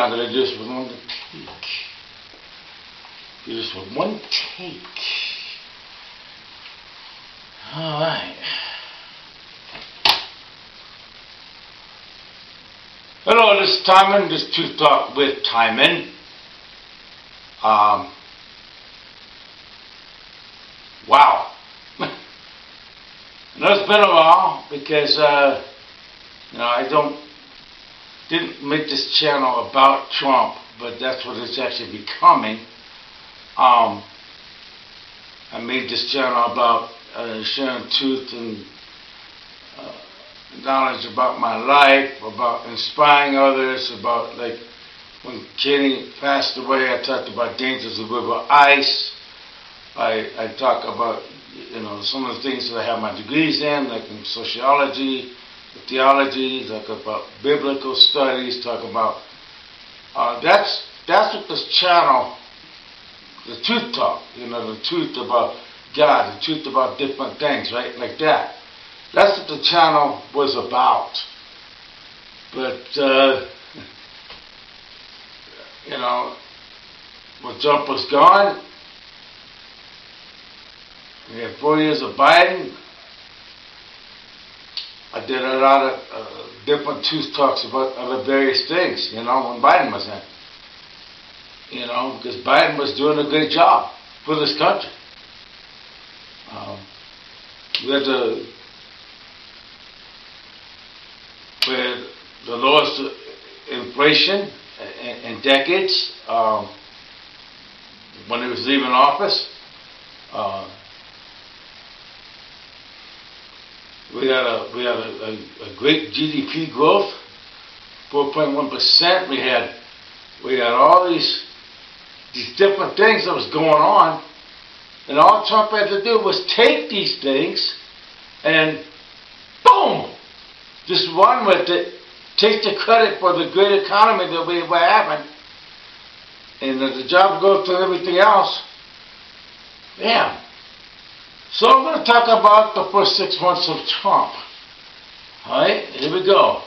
now that I just with one take. Just with one take. Alright. Hello, this is Tymon. This is Truth Talk with Tymon. Wow. It's been a while because I didn't make this channel about Trump, but that's what it's actually becoming. I made this channel about sharing truth and knowledge about my life, about inspiring others, about like when Kenny passed away, I talked about dangers of river ice. I talk about some of the things that I have my degrees in, like in sociology, theology, talk about biblical studies, talk about that's what this channel, the truth talk, the truth about God, the truth about different things, right? Like that. That's what the channel was about. But when Trump was gone, we had 4 years of Biden. I did a lot of different truth talks about other various things, when Biden was in. Because Biden was doing a great job for this country. We had the lowest inflation in decades when he was leaving office. We had a great GDP growth, 4.1%. We had all these different things that was going on, and all Trump had to do was take these things and boom, just run with it, take the credit for the great economy that we were having, and the job growth and everything else. Bam. So I'm going to talk about the first 6 months of Trump. Alright, here we go.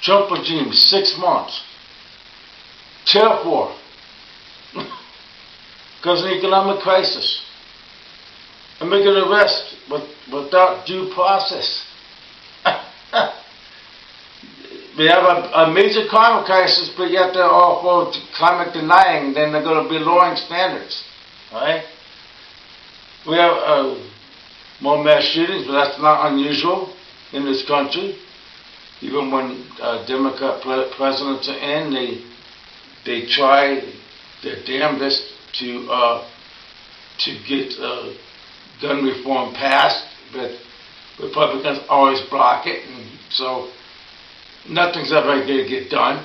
Trump regime, 6 months. Tariff War. Because of the economic crisis. And making arrests without due process. We have a major climate crisis, but yet they're all for climate denying, then they're going to be lowering standards. Alright? We have more mass shootings, but that's not unusual in this country. Even when Democrat presidents are in, they try their damnedest to get gun reform passed, but Republicans always block it, and so nothing's ever going to get done.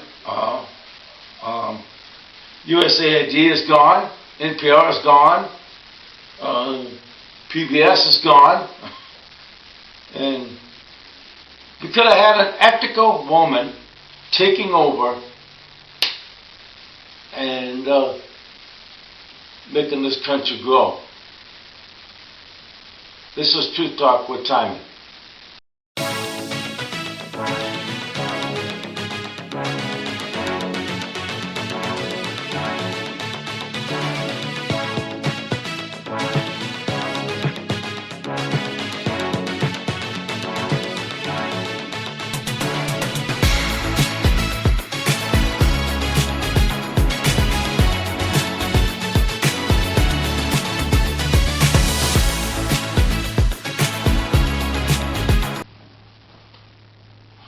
USAID is gone, NPR is gone. PBS is gone, and we could have had an ethical woman taking over and making this country grow. This is Truth Talk with Tymon.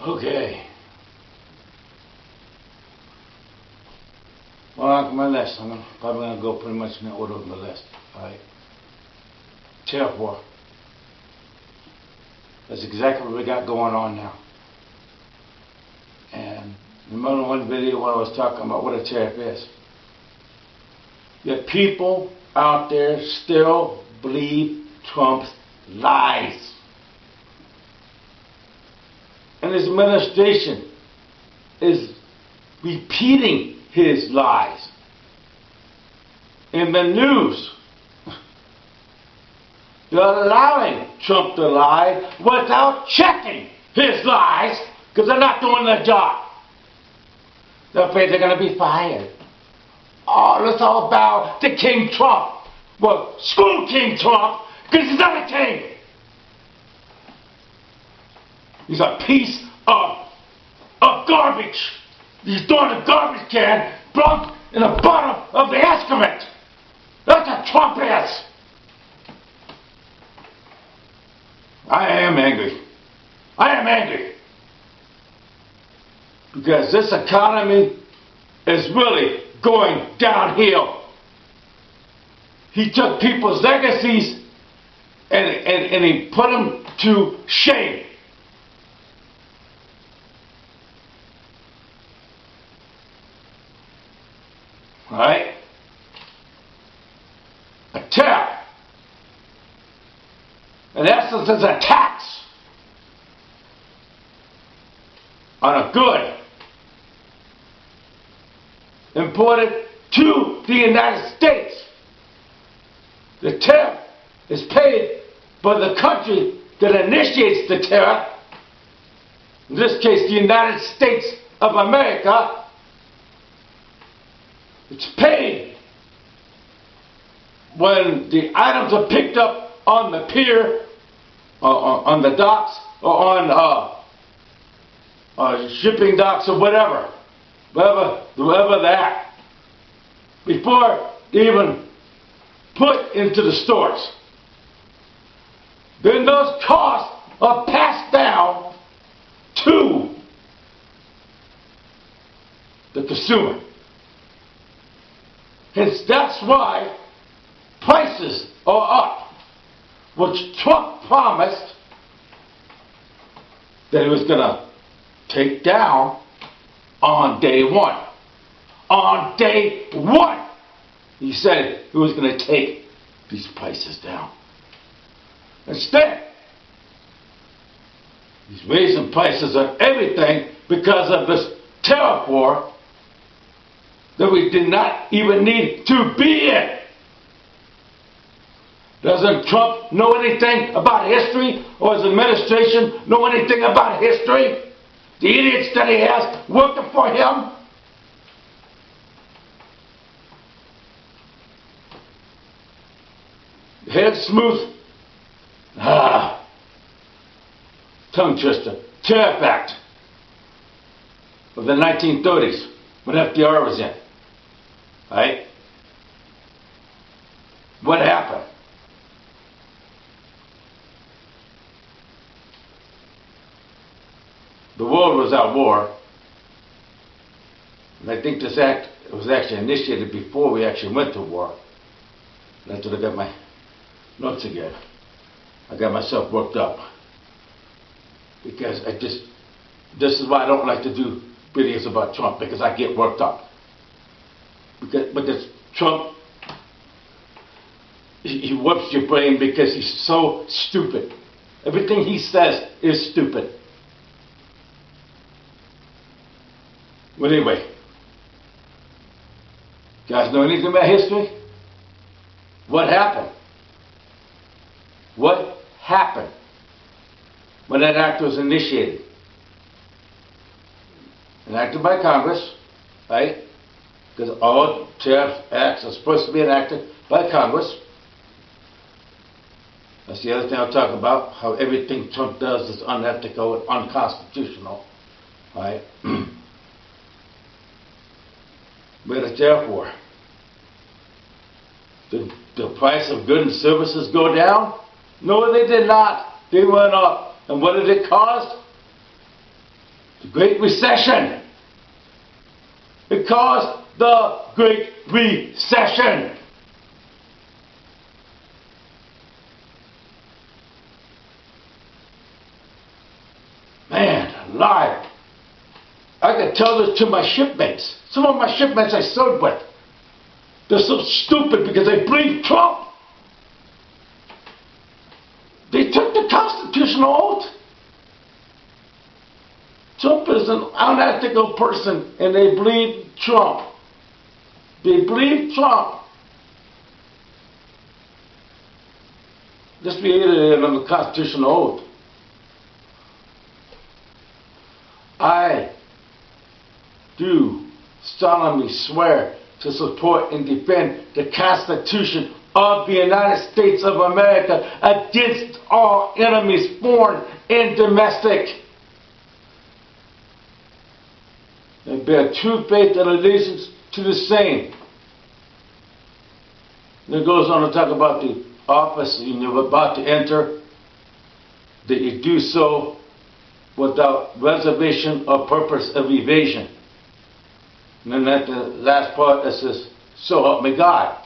Okay. Well, my list. I'm probably going to go pretty much in the order of my list. Alright. Tariff War. That's exactly what we got going on now. And remember one video when I was talking about what a tariff is. Yet people out there still believe Trump's lies. And his administration is repeating his lies. In the news, they're allowing Trump to lie without checking his lies because they're not doing their job. they're afraid they're going to be fired. Oh, let's all bow to King Trump. Well, screw King Trump, because he's not a king. He's a piece of garbage. He's throwing a garbage can plugged in the bottom of the excrement. That's what Trump is. I am angry. I am angry. Because this economy is really going downhill. He took people's legacies and he put them to shame. Alright? A tariff, in essence, is a tax on a good imported to the United States. The tariff is paid by the country that initiates the tariff, in this case the United States of America. It's paid when the items are picked up on the pier, on the docks, or on shipping docks or whatever they're at, before they even put into the stores. Then those costs are passed down to the consumer. Hence, that's why prices are up, which Trump promised that he was going to take down on day one. On day one, he said he was going to take these prices down. Instead, he's raising prices on everything because of this tariff war that we did not even need to be in. Doesn't Trump know anything about history, or his administration know anything about history? The idiots that he has working for him? Head smooth. Tongue twister. Tariff Act of the 1930s, when FDR was in. Right? What happened? The world was at war, and I think this act was actually initiated before we actually went to war. That's what I got my notes again. I got myself worked up because this is why I don't like to do videos about Trump, because I get worked up. Because Trump, he whoops your brain because he's so stupid. Everything he says is stupid. But anyway, you guys know anything about history? What happened? What happened when that act was initiated? Enacted by Congress, right? Because all tariff acts are supposed to be enacted by Congress. That's the other thing I'll talk about, how everything Trump does is unethical and unconstitutional, right? We had a tariff war. Did the price of goods and services go down? No, they did not. They went up. And what did it cause? The Great Recession. It caused the Great Recession. Man alive. I could tell this to my shipmates. Some of my shipmates I served with. They're so stupid because they believe Trump. They took the constitutional oath. Trump is an unethical person, and they believe Trump. They believe Trump. Just be edited on the constitutional oath. I do solemnly swear to support and defend the Constitution of the United States of America against all enemies, foreign and domestic, and bear true faith and allegiance to the same. And it goes on to talk about the office you're about to enter, that you do so without reservation or purpose of evasion. And then at the last part it says, so help me God.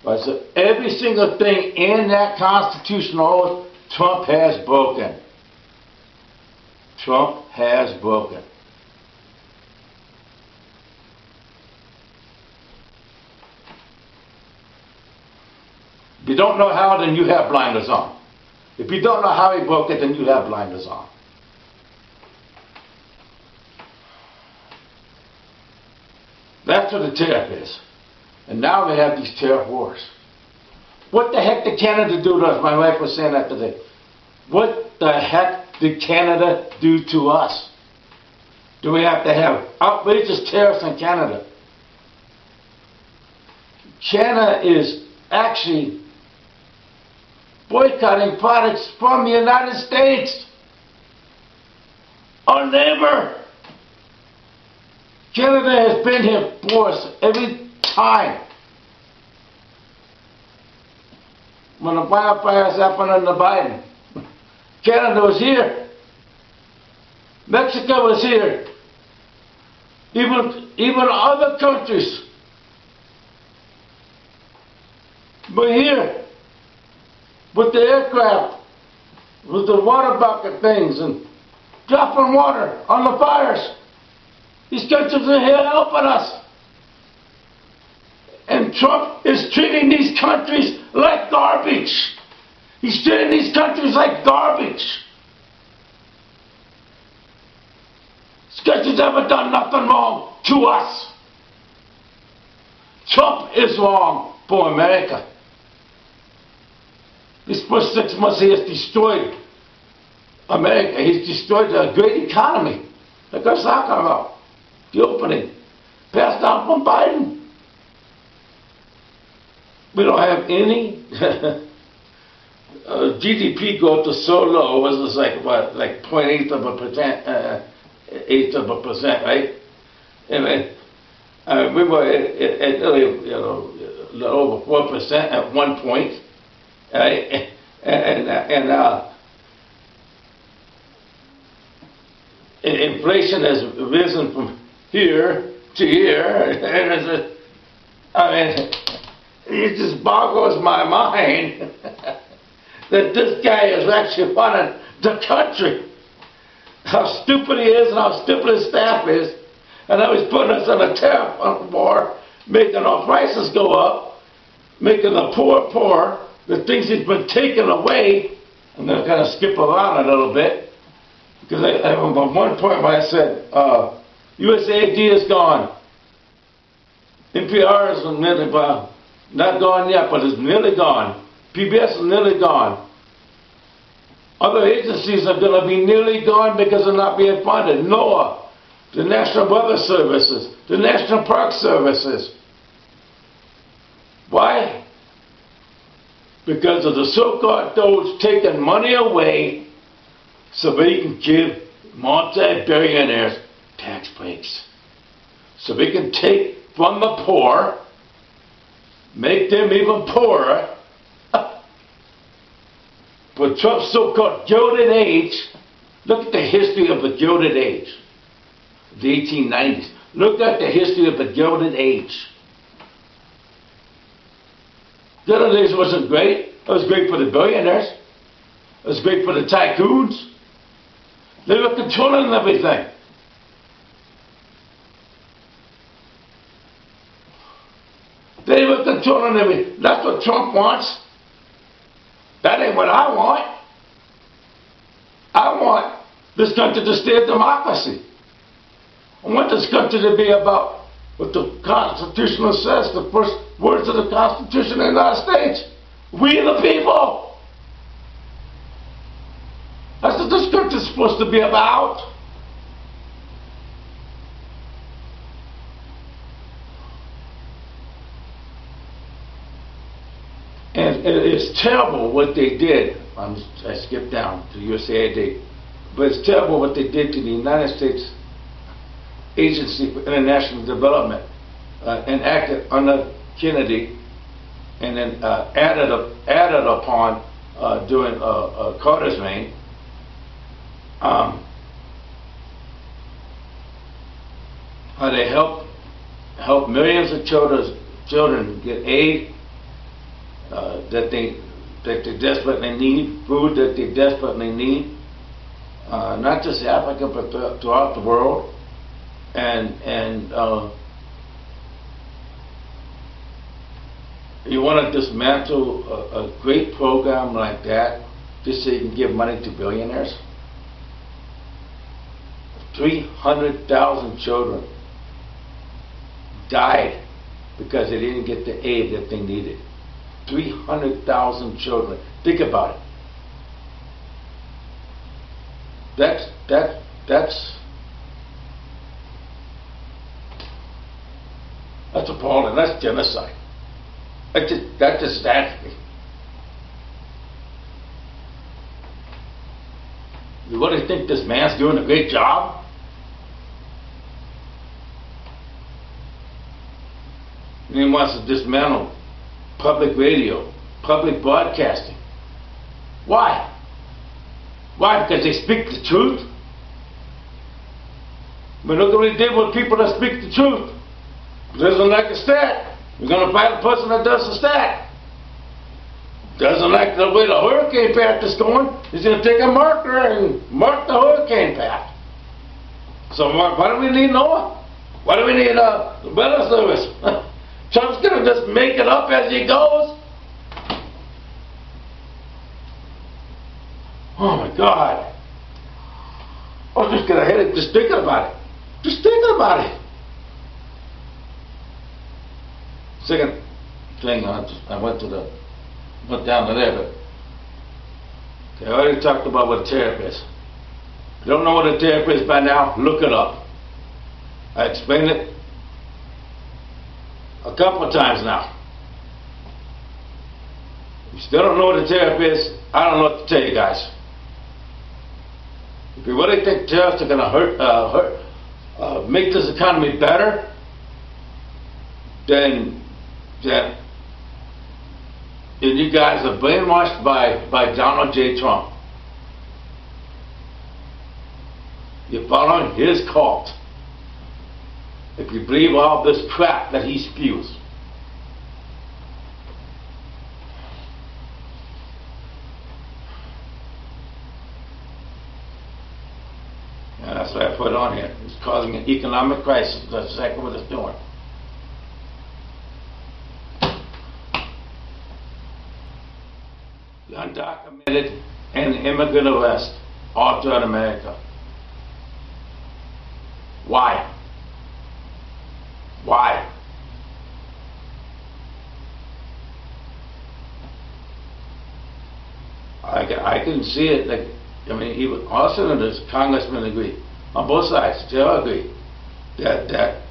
Right, so every single thing in that constitutional oath, Trump has broken. Trump has broken. If you don't know how, then you have blinders on. If you don't know how he broke it, then you have blinders on. That's what the tariff is. And now we have these tariff wars. What the heck did Canada do to us? My wife was saying that today. What the heck did Canada do to us? Do we have to have outrageous tariffs in Canada? China is actually boycotting products from the United States. Our neighbor. Canada has been here for us every time. When the wildfires happened under Biden, Canada was here. Mexico was here. Even other countries were here with the aircraft, with the water bucket things, and dropping water on the fires. These countries are here helping us. And Trump is treating these countries like garbage. He's treating these countries like garbage. These countries haven't done nothing wrong to us. Trump is wrong for America. These first 6 months he has destroyed America. He's destroyed a great economy. Like I was talking about. The opening. Passed down from Biden. We don't have any GDP growth is so low. It was like what, like 0.8 of a percent, right? And we were at nearly, a little over 4% at one point, right? Inflation has risen from here to here, and it just boggles my mind that this guy is actually running the country. How stupid he is and how stupid his staff is, and how he's putting us on a tariff war, making our prices go up, making the poor poorer, the things he's been taking away. I'm going to kind of skip around a little bit, because at one point where I said, USAID is gone. NPR is nearly gone. Not gone yet, but it's nearly gone. PBS is nearly gone. Other agencies are going to be nearly gone because they're not being funded. NOAA, the National Weather Services, the National Park Services. Why? Because of the so-called Doge taking money away so they can give multi-billionaires tax breaks. So they can take from the poor, make them even poorer. For Trump's so-called Gilded Age, look at the history of the Gilded Age, the 1890s. Look at the history of the Gilded Age. Gilded Age wasn't great. It was great for the billionaires. It was great for the tycoons. They were controlling everything. They were controlling everything. That's what Trump wants. That ain't what I want. I want this country to stay a democracy. I want this country to be about what the Constitution says, the first words of the Constitution of the United States. We the people. That's what this country is supposed to be about. And it's terrible what they did. I skipped down to USAID. But it's terrible what they did to the United States Agency for International Development, enacted under Kennedy, and then added upon during Carter's reign. How they help millions of children get aid that they desperately need, food that they desperately need, not just Africa but throughout the world, and you want to dismantle a great program like that just so you can give money to billionaires? 300,000 children died because they didn't get the aid that they needed. 300,000 children. Think about it. That's appalling. That's genocide. That just stands me. You really think this man's doing a great job? He wants to dismantle public radio, public broadcasting. Why? Why? Because they speak the truth? But look what he did with people that speak the truth. Doesn't like the stat. We're going to fight the person that does the stat. Doesn't like the way the hurricane path is going. He's going to take a marker and mark the hurricane path. So why do we need NOAA? Why do we need the weather service? Trump's going to just make it up as he goes. Oh my God. I'll just get a headache just thinking about it. Just thinking about it. Second thing, I went down to there, but I already talked about what a tariff is. If you don't know what a tariff is by now, look it up. I explained it a couple of times now. If you still don't know what a tariff is, I don't know what to tell you guys. If you really think tariffs are going to make this economy better, then you guys are brainwashed by Donald J. Trump. You're following his cult if you believe all this crap that he spews. And that's what I put on here. It's causing an economic crisis. That's exactly what it's doing. The undocumented and immigrant arrest all throughout America. Why? Why? I can see it. Like, I mean, even all senators, congressmen agree on both sides. They all agree that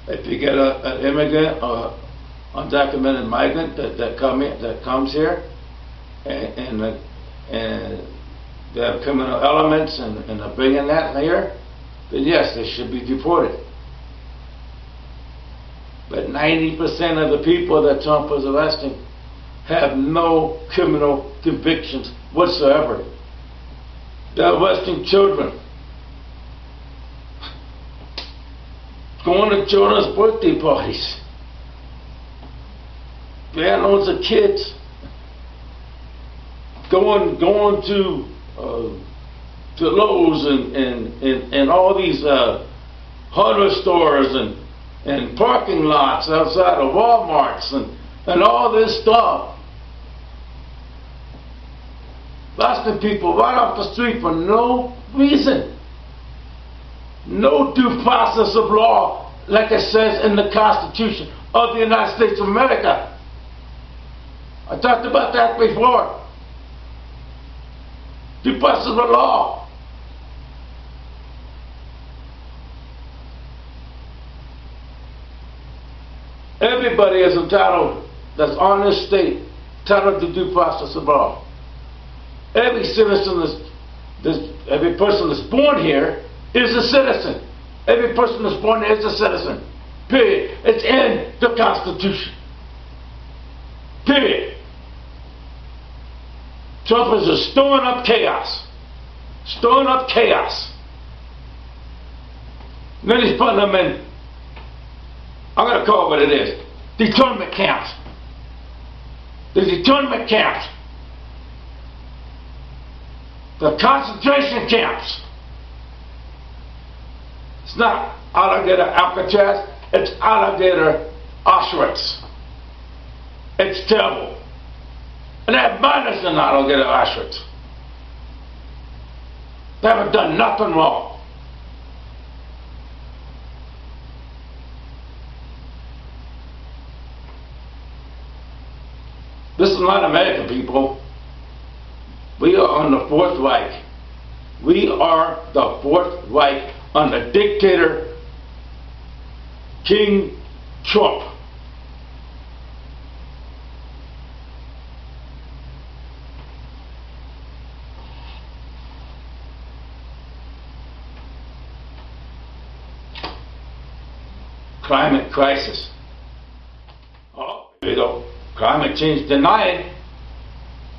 if you get an immigrant or undocumented migrant that comes here, and they have criminal elements and they're bringing that here, then yes, they should be deported. But 90% of the people that Trump was arresting have no criminal convictions whatsoever. They're arresting children, going to children's birthday parties, bad loads of kids, going to Lowe's and all these hardware stores and parking lots outside of Walmarts and all this stuff. Busting people right off the street for no reason. No due process of law, like it says in the Constitution of the United States of America. I talked about that before. Due process of law. Everybody is entitled, that's on this state, title of the due process of law. Every citizen every person that's born here is a citizen. Every person that's born here is a citizen. Period. It's in the Constitution. Period. Trump is just stirring up chaos. Stirring up chaos. And then he's putting them in, I'm going to call it what it is, internment camps. The internment camps. The concentration camps. It's not alligator Alcatraz, it's alligator Auschwitz. It's terrible. And they have minors in alligator Auschwitz. They haven't done nothing wrong. This is not American, people. We are on the Fourth Reich. We are the Fourth Reich under dictator King Trump. Climate crisis. Oh, here we go. Climate change denying.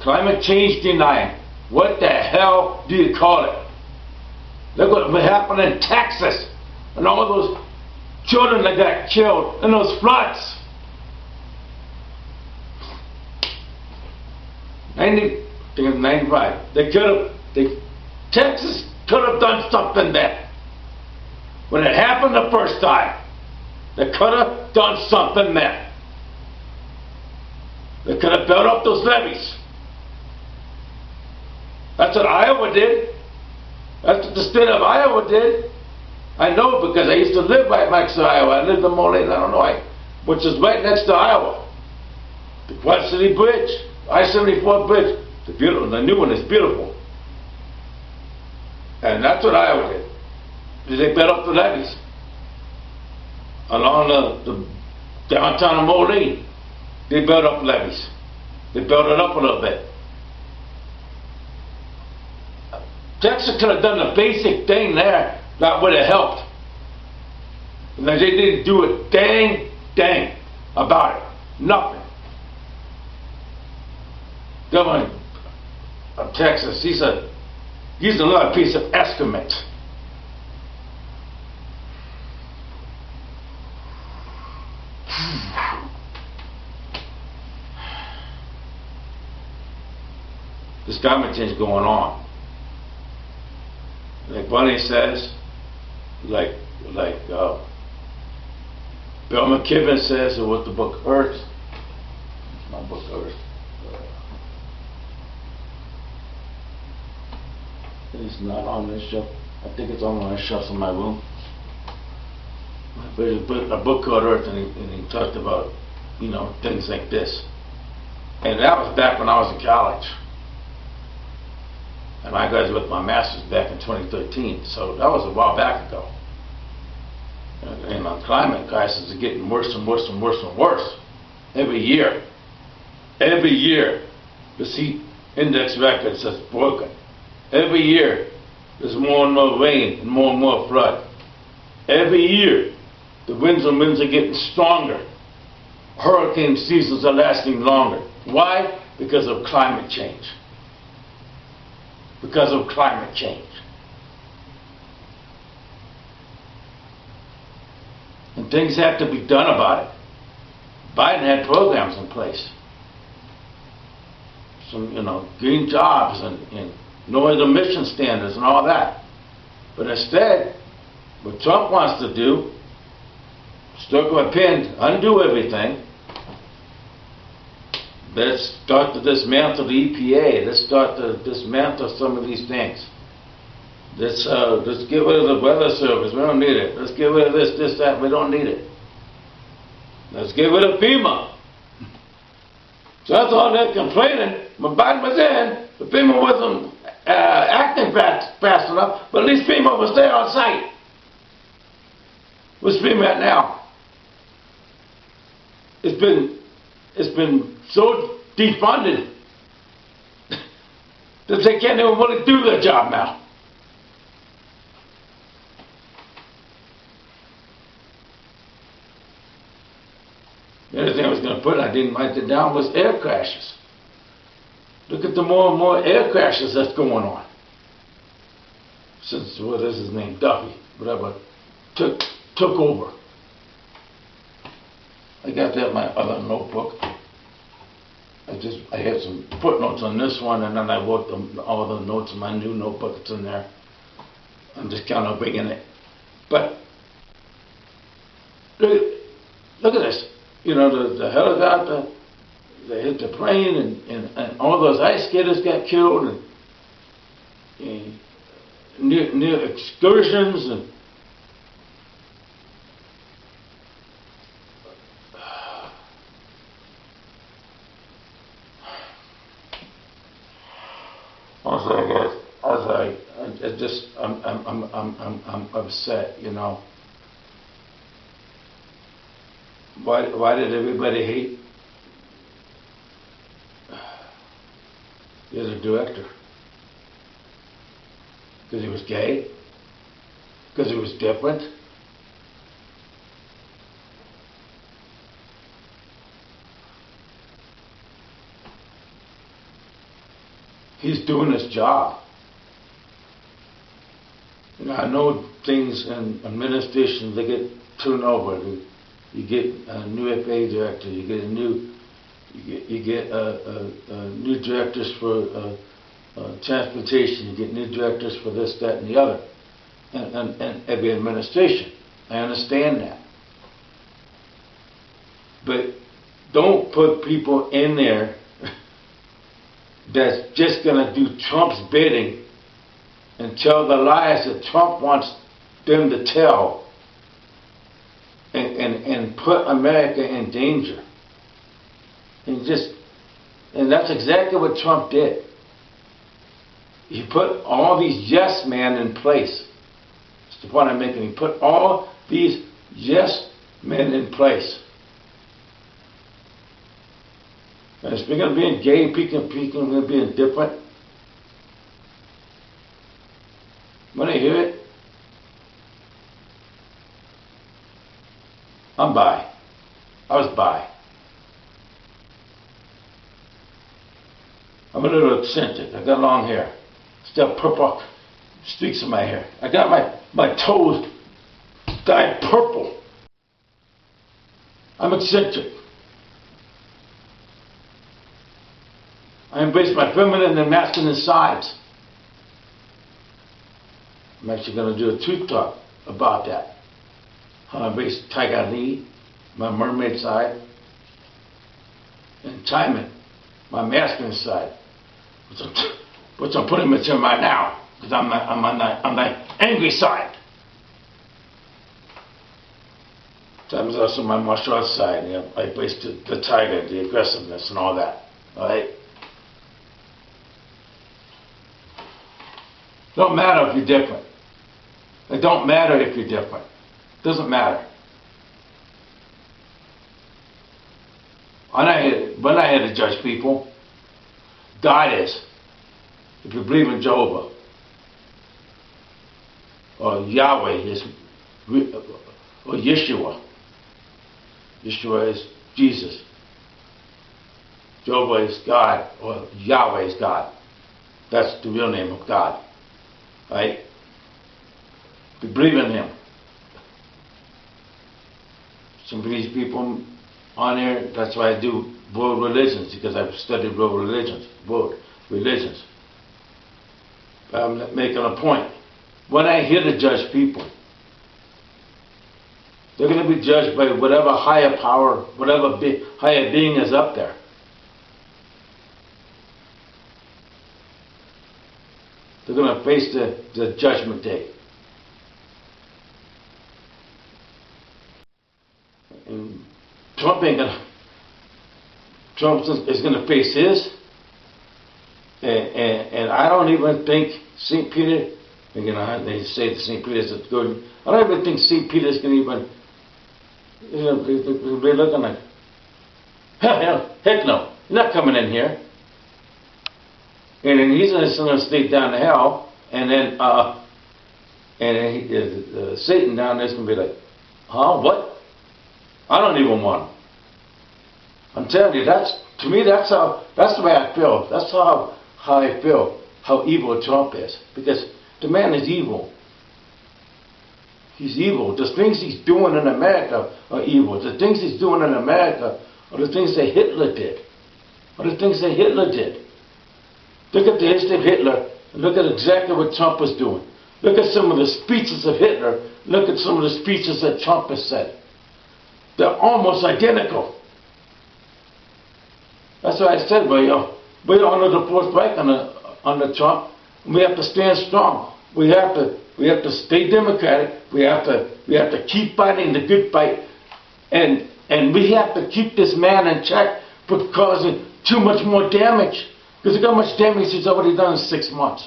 Climate change denying. What the hell do you call it? Look what happened in Texas and all those children that got killed in those floods. 95. Texas could have done something there. When it happened the first time, they could have done something there. They could have built up those levees. That's what Iowa did. That's what the state of Iowa did. I know because I used to live right next to Iowa. I lived in Moline, Illinois, which is right next to Iowa. The Quad City Bridge, I-74 bridge, the new one is beautiful. And that's what Iowa did. They built up the levees along the downtown of Moline. They built up levees. They built it up a little bit. Texas could have done the basic thing there that would have helped. And they didn't do a dang about it. Nothing. Governor of Texas, he's another piece of excrement. This climate change going on. Like Bunny says, like Bill McKibben says, or what the book Earth, my book Earth. It's not on this shelf. I think it's on one of the shelves in my room. But there's a book called Earth, and he talked about, things like this. And that was back when I was in college. And I graduated with my master's back in 2013, so that was a while back ago. And the climate crisis is getting worse and worse and worse and worse every year. Every year, the heat index record is broken. Every year, there's more and more rain and more flood. Every year, the winds are getting stronger. Hurricane seasons are lasting longer. Why? Because of climate change. Because of climate change. And things have to be done about it. Biden had programs in place. Some, green jobs and noise emission standards and all that. But instead, what Trump wants to do, stroke of a pen, undo everything. Let's start to dismantle the EPA. Let's start to dismantle some of these things. Let's get rid of the Weather Service. We don't need it. Let's get rid of this, that. We don't need it. Let's get rid of FEMA. So that's all they're complaining. When Biden was in, the FEMA wasn't acting fast enough, but at least FEMA was there on site. Where's FEMA at now? It's been so defunded. That they can't even really do their job now. The other thing I was going to put, I didn't write it down, was air crashes. Look at the more and more air crashes that's going on. Since, what is his name, Duffy, whatever, took over. I got that in my other notebook. I had some footnotes on this one, and then I wrote all the notes in my new notebook. It's in there. I'm just kind of bringing it. But look at this. You know, the helicopter, they hit the plane, and all those ice skaters got killed, and near excursions, and I'm upset, you know. Why did everybody hate the other director? Because he was gay? Because he was different? He's doing his job. You know, I know things in administration, they get turned over. You get a new FA director. You get new directors for transportation. You get new directors for this, that, and the other, and every administration. I understand that, but don't put people in there that's just going to do Trump's bidding and tell the lies that Trump wants them to tell. And put America in danger. And that's exactly what Trump did. He put all these yes men in place. That's the point I'm making. He put all these yes men in place. And speaking of being gay, speaking of being different, when I hear it, I'm bi. I was bi. I'm a little eccentric. I got long hair. Still purple streaks in my hair. I got my toes dyed purple. I'm eccentric. I embrace my feminine and masculine sides. I'm actually going to do a truth talk about that. How I embrace Tiger Lee, my mermaid side, and Tymon, my masculine side, which I'm putting into right now, because I'm on the angry side. Tymon's also my martial arts side. You know, I embrace the tiger, the aggressiveness, and all that. All right. Don't matter if you're different. It don't matter if you're different. Doesn't matter. When I had to judge people, God is. If you believe in Jehovah, or Yahweh is, or Yeshua. Yeshua is Jesus. Jehovah is God, or Yahweh is God. That's the real name of God. Right? We believe in Him. Some of these people on there, that's why I do world religions, because I've studied world religions. I'm making a point. When I hear to judge people, they're going to be judged by whatever higher power, whatever higher being is up there. They're going to face the judgment day. And Trump is going to face his. And I don't even think St. Peter, you know, they say that St. Peter's is good. I don't even think St. Peter's going to even, you know, they're looking like, heck no. You're not coming in here. And then he's going to stay down to hell, and then Satan down there's going to be like, huh, what? I don't even want him. I'm telling you, to me, that's the way I feel. That's how I feel, how evil Trump is. Because the man is evil. He's evil. The things he's doing in America are evil. The things he's doing in America are the things that Hitler did. Look at the history of Hitler, and look at exactly what Trump is doing. Look at some of the speeches of Hitler. Look at some of the speeches that Trump has said. They're almost identical. That's why I said we're under the fourth Reich under Trump. We have to stand strong. We have to stay democratic. We have to keep fighting the good fight, and we have to keep this man in check for causing too much more damage. Because look how much damage he's already done in 6 months.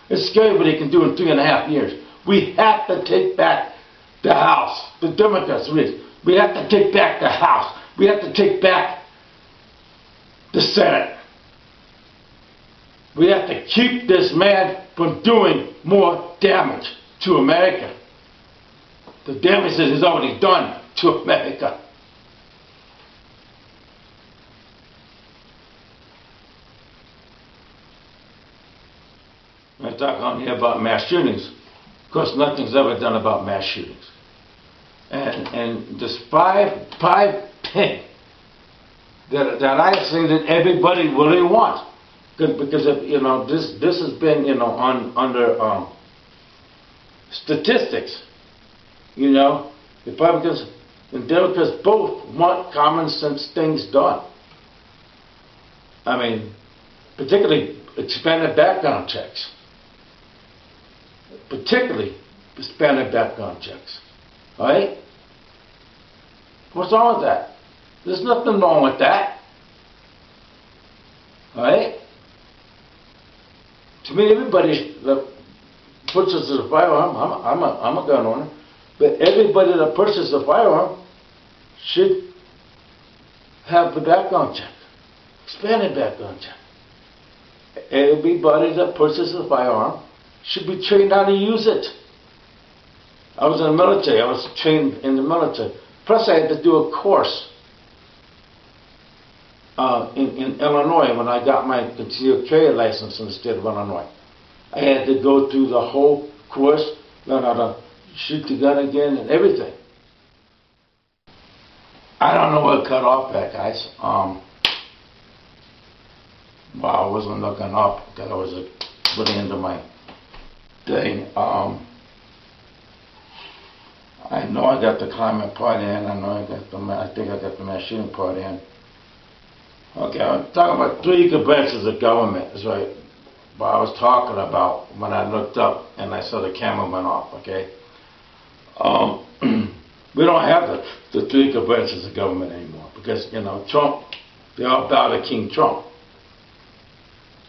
It's scary what he can do in 3.5 years. We have to take back the House. The Democrats, we have to take back the House. We have to take back the Senate. We have to keep this man from doing more damage to America. The damage that he's already done to America. I talk on here about mass shootings. Of course, nothing's ever done about mass shootings. And this five thing that I say that everybody really wants, because this has been under statistics. Republicans and Democrats both want common sense things done. I mean, particularly expanded background checks. Particularly expanded background checks. Alright? What's wrong with that? There's nothing wrong with that. Alright? To me, everybody that purchases a firearm, I'm a gun owner, but everybody that purchases a firearm should have the background check. Expanded background check. Everybody that purchases a firearm should be trained how to use it. I was in the military. I was trained in the military. Plus, I had to do a course in Illinois when I got my concealed carry license in the state of Illinois. I had to go through the whole course, learn how to shoot the gun again and everything. I don't know what cut off that, guys. Well, I wasn't looking up because I was putting into my thing. I know I got the climate part in. I think I got the mass shooting part in. Okay, I'm talking about 3 equal branches of government. That's right. What I was talking about when I looked up and I saw the camera went off. Okay. We don't have the 3 equal branches of government anymore because Trump. They all bow to King Trump.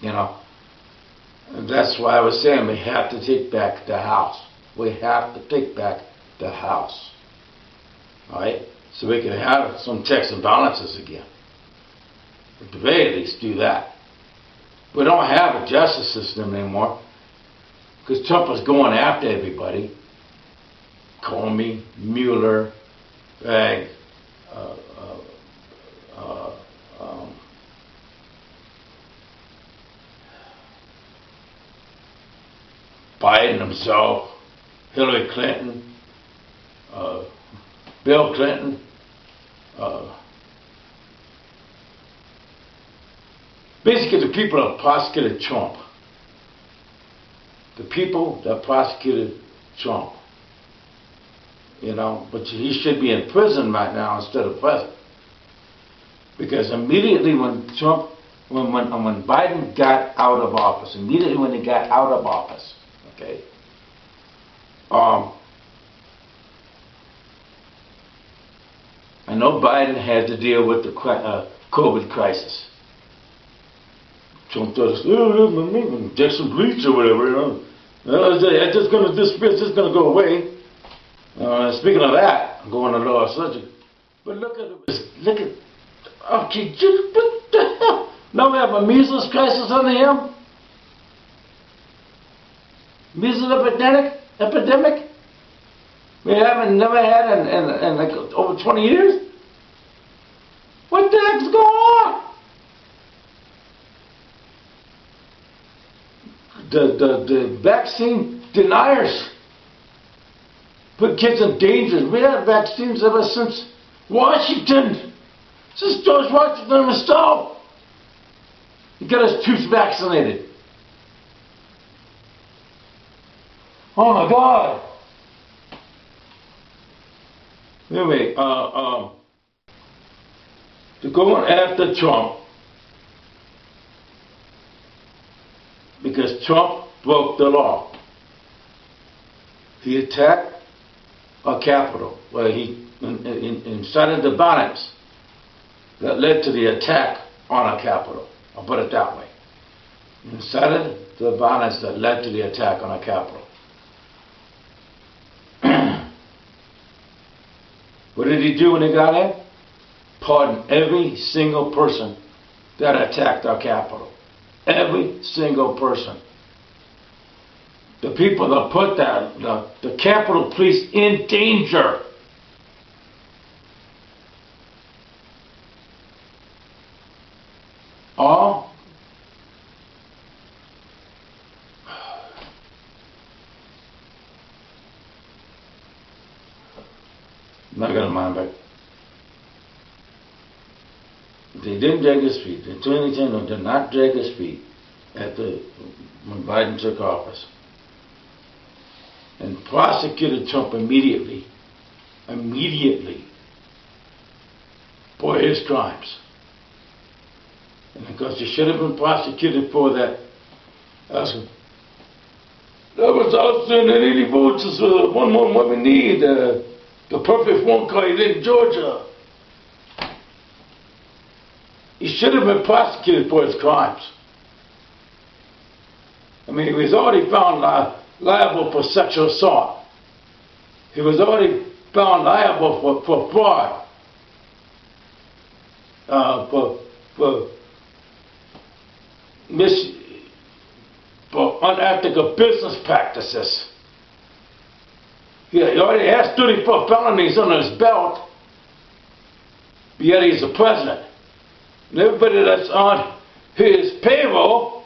And that's why I was saying we have to take back the House. We have to take back the House. Alright? So we can have some checks and balances again. At the very least, do that. We don't have a justice system anymore because Trump was going after everybody. Comey, Mueller, Bragg, Biden himself, Hillary Clinton, Bill Clinton, basically the people that prosecuted Trump. The people that prosecuted Trump. But he should be in prison right now instead of president. Because immediately when when Biden got out of office, immediately when he got out of office, okay, I know Biden had to deal with the COVID crisis. Trump does, inject some bleach or whatever, it's just going to go away. Speaking of that, I'm going to lower subject. But look at, okay, what the hell? Now we have a measles crisis on the him. Measles epidemic. We haven't never had in like over 20 years. What the heck's going on? The vaccine deniers put kids in danger. We had vaccines ever since Washington, since George Washington himself. He got his troops vaccinated. Oh my God. Anyway, they're going after Trump because Trump broke the law. He attacked our Capitol, where he incited the violence that led to the attack on our Capitol. I'll put it that way. He incited the violence that led to the attack on our Capitol. What did he do when he got in? Pardon every single person that attacked our Capitol. Every single person. The people that put the Capitol Police in danger. All I'm not gonna mind, but they didn't drag his feet. The Attorney General did not drag his feet when Biden took office, and prosecuted Trump immediately for his crimes. And because he should have been prosecuted for that, that was outstanding 80 votes. Is one more what we need. The perfect phone call he did in Georgia. He should have been prosecuted for his crimes. I mean, he was already found liable for sexual assault. He was already found liable for fraud, for unethical business practices. He already has 34 felonies under his belt, but yet he's the president. And everybody that's on his payroll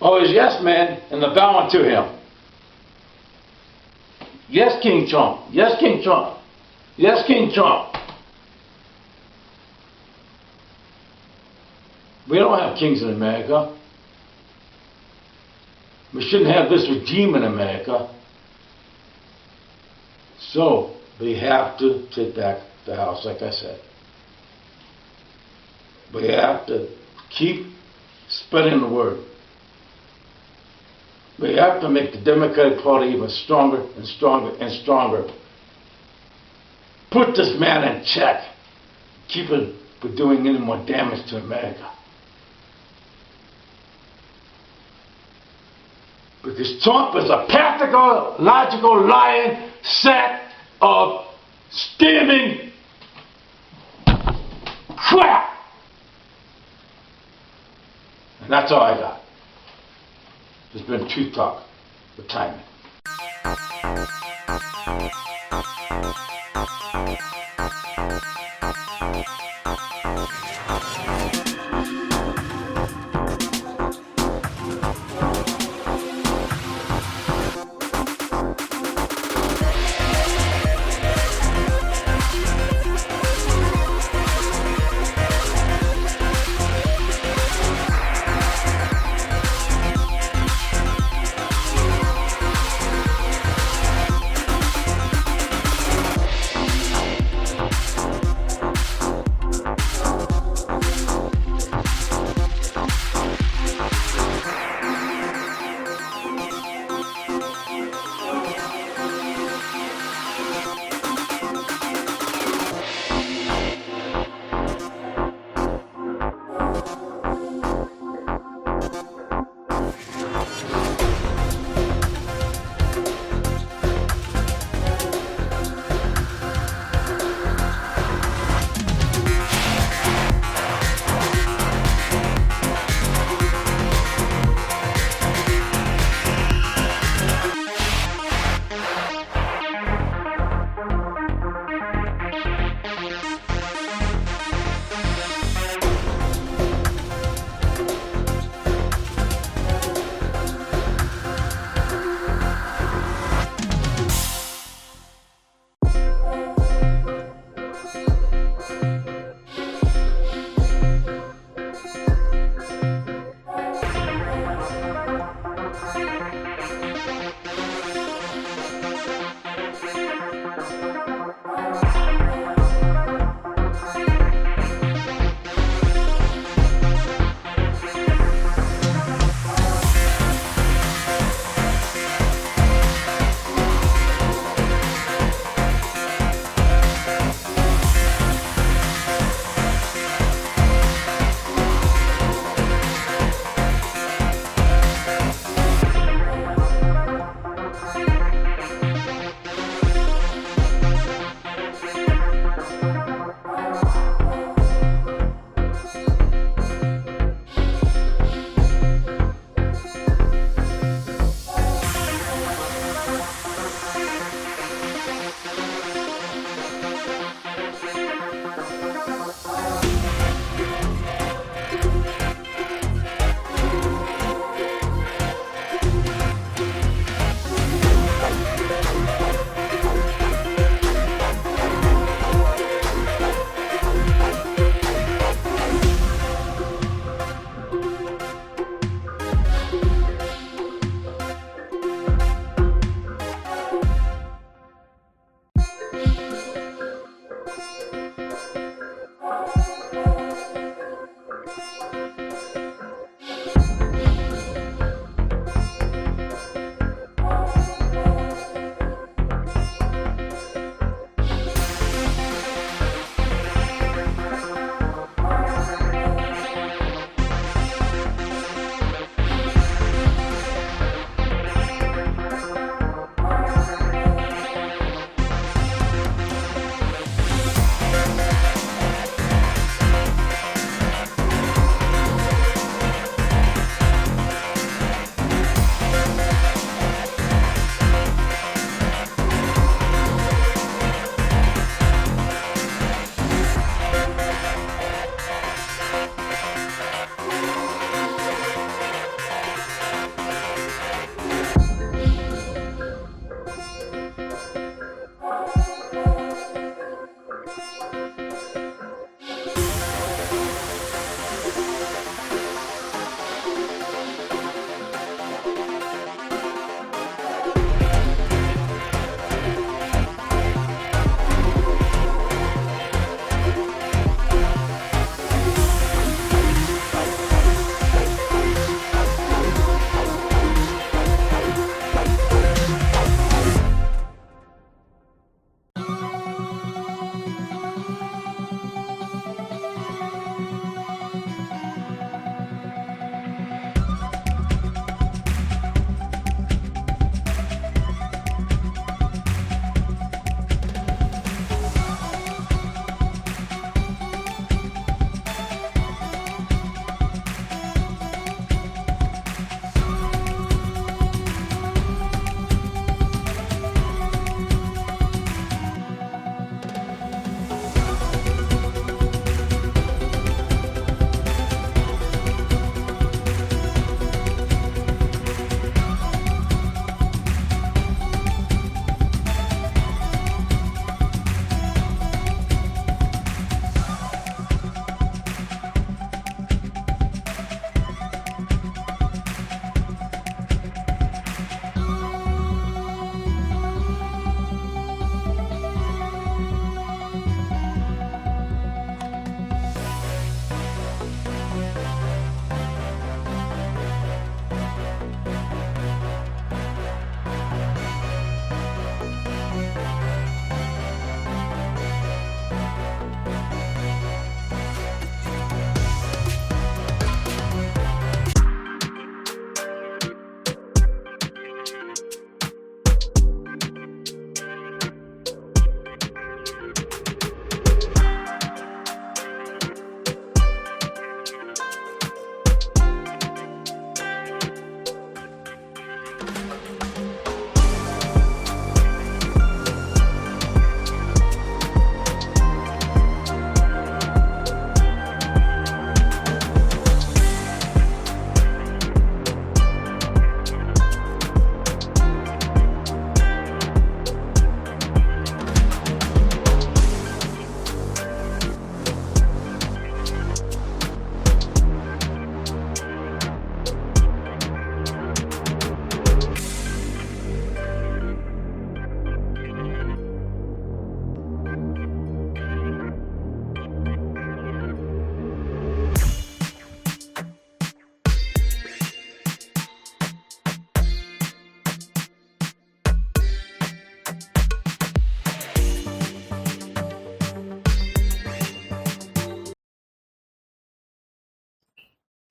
are his yes men, and they're bowing to him. Yes, King Trump. Yes, King Trump. Yes, King Trump. We don't have kings in America. We shouldn't have this regime in America. So, we have to take back the House, like I said. We have to keep spreading the word. We have to make the Democratic Party even stronger and stronger and stronger. Put this man in check. Keep him from doing any more damage to America. Because Trump is a pathological, lying set of steaming crap. And that's all I got. There's been Truth Talk with Tymon.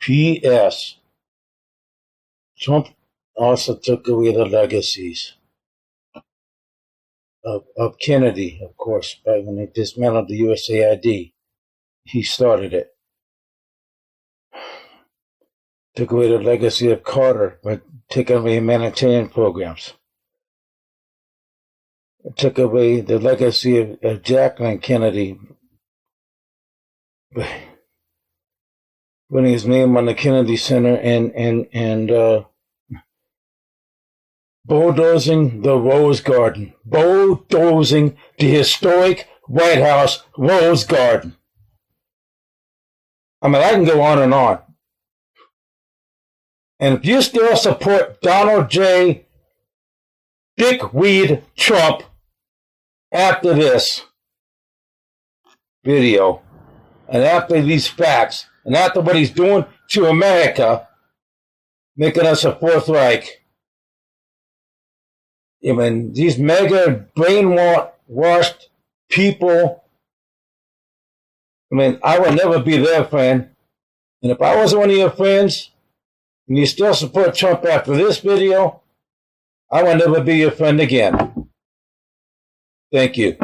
P.S. Trump also took away the legacies of Kennedy, of course, right when they dismantled the USAID. He started it. Took away the legacy of Carter by taking away humanitarian programs. Took away the legacy of Jacqueline Kennedy, putting his name on the Kennedy Center and bulldozing the Rose Garden. Bulldozing the historic White House Rose Garden. I mean, I can go on and on. And if you still support Donald J. Dickweed Trump after this video, and after these facts, and after what he's doing to America, making us a Fourth Reich, I mean, these mega brainwashed people, I mean, I would never be their friend. And if I was one of your friends, and you still support Trump after this video, I will never be your friend again. Thank you.